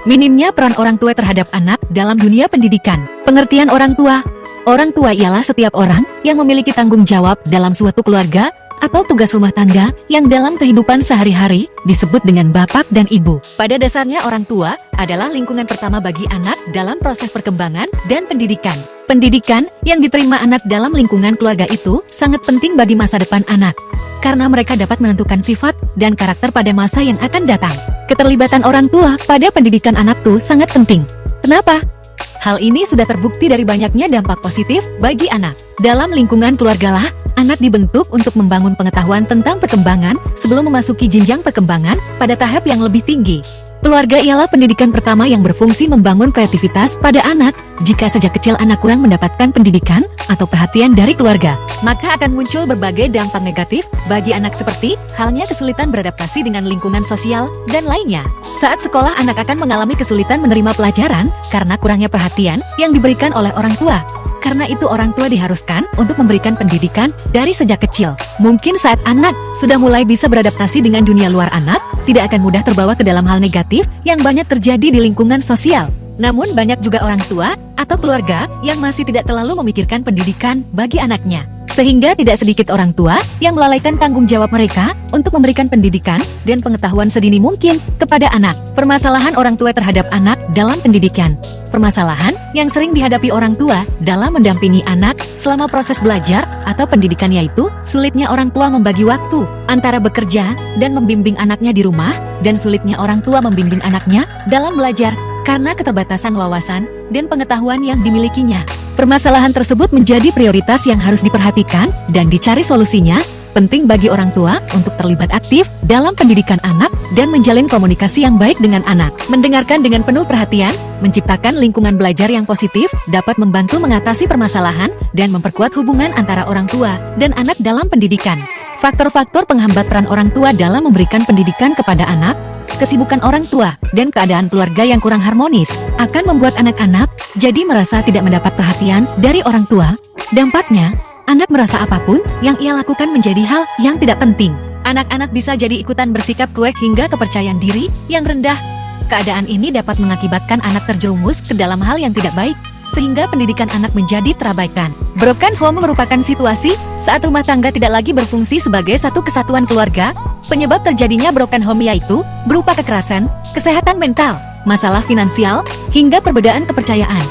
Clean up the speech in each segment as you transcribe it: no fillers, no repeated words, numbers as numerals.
Minimnya peran orang tua terhadap anak dalam dunia pendidikan. Pengertian orang tua. Orang tua ialah setiap orang yang memiliki tanggung jawab dalam suatu keluarga atau tugas rumah tangga yang dalam kehidupan sehari-hari disebut dengan bapak dan ibu. Pada dasarnya orang tua adalah lingkungan pertama bagi anak dalam proses perkembangan dan pendidikan. Pendidikan yang diterima anak dalam lingkungan keluarga itu sangat penting bagi masa depan anak, karena mereka dapat menentukan sifat dan karakter pada masa yang akan datang. Keterlibatan orang tua pada pendidikan anak tuh sangat penting. Kenapa? Hal ini sudah terbukti dari banyaknya dampak positif bagi anak. Dalam lingkungan keluargalah, anak dibentuk untuk membangun pengetahuan tentang perkembangan sebelum memasuki jenjang perkembangan pada tahap yang lebih tinggi. Keluarga ialah pendidikan pertama yang berfungsi membangun kreativitas pada anak. Jika sejak kecil anak kurang mendapatkan pendidikan atau perhatian dari keluarga, maka akan muncul berbagai dampak negatif bagi anak seperti halnya kesulitan beradaptasi dengan lingkungan sosial dan lainnya. Saat sekolah anak akan mengalami kesulitan menerima pelajaran karena kurangnya perhatian yang diberikan oleh orang tua. Karena itu orang tua diharuskan untuk memberikan pendidikan dari sejak kecil. Mungkin saat anak sudah mulai bisa beradaptasi dengan dunia luar, anak tidak akan mudah terbawa ke dalam hal negatif yang banyak terjadi di lingkungan sosial. Namun banyak juga orang tua atau keluarga yang masih tidak terlalu memikirkan pendidikan bagi anaknya. Sehingga tidak sedikit orang tua yang melalaikan tanggung jawab mereka untuk memberikan pendidikan dan pengetahuan sedini mungkin kepada anak. Permasalahan orang tua terhadap anak dalam pendidikan. Permasalahan yang sering dihadapi orang tua dalam mendampingi anak selama proses belajar atau pendidikan yaitu sulitnya orang tua membagi waktu antara bekerja dan membimbing anaknya di rumah, dan sulitnya orang tua membimbing anaknya dalam belajar karena keterbatasan wawasan dan pengetahuan yang dimilikinya. Permasalahan tersebut menjadi prioritas yang harus diperhatikan dan dicari solusinya. Penting bagi orang tua untuk terlibat aktif dalam pendidikan anak dan menjalin komunikasi yang baik dengan anak. Mendengarkan dengan penuh perhatian, menciptakan lingkungan belajar yang positif, dapat membantu mengatasi permasalahan dan memperkuat hubungan antara orang tua dan anak dalam pendidikan. Faktor-faktor penghambat peran orang tua dalam memberikan pendidikan kepada anak. Kesibukan orang tua dan keadaan keluarga yang kurang harmonis akan membuat anak-anak jadi merasa tidak mendapat perhatian dari orang tua. Dampaknya, anak merasa apapun yang ia lakukan menjadi hal yang tidak penting. Anak-anak bisa jadi ikutan bersikap cuek hingga kepercayaan diri yang rendah. Keadaan ini dapat mengakibatkan anak terjerumus ke dalam hal yang tidak baik, sehingga pendidikan anak menjadi terabaikan. Broken home merupakan situasi saat rumah tangga tidak lagi berfungsi sebagai satu kesatuan keluarga. Penyebab terjadinya broken home yaitu berupa kekerasan, kesehatan mental, masalah finansial, hingga perbedaan kepercayaan.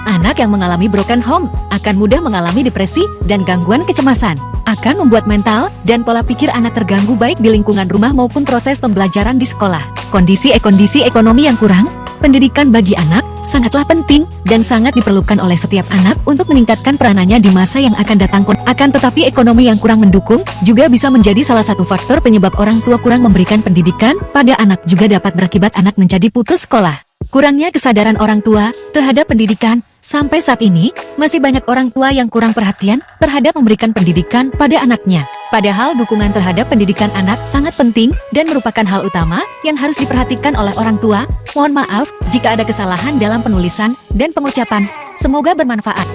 Anak yang mengalami broken home akan mudah mengalami depresi dan gangguan kecemasan. Akan membuat mental dan pola pikir anak terganggu baik di lingkungan rumah maupun proses pembelajaran di sekolah. Kondisi ekonomi yang kurang. Pendidikan bagi anak sangatlah penting dan sangat diperlukan oleh setiap anak untuk meningkatkan peranannya di masa yang akan datang. Akan tetapi ekonomi yang kurang mendukung juga bisa menjadi salah satu faktor penyebab orang tua kurang memberikan pendidikan pada anak, juga dapat berakibat anak menjadi putus sekolah. Kurangnya kesadaran orang tua terhadap pendidikan. Sampai saat ini, masih banyak orang tua yang kurang perhatian terhadap memberikan pendidikan pada anaknya. Padahal dukungan terhadap pendidikan anak sangat penting dan merupakan hal utama yang harus diperhatikan oleh orang tua. Mohon maaf jika ada kesalahan dalam penulisan dan pengucapan. Semoga bermanfaat.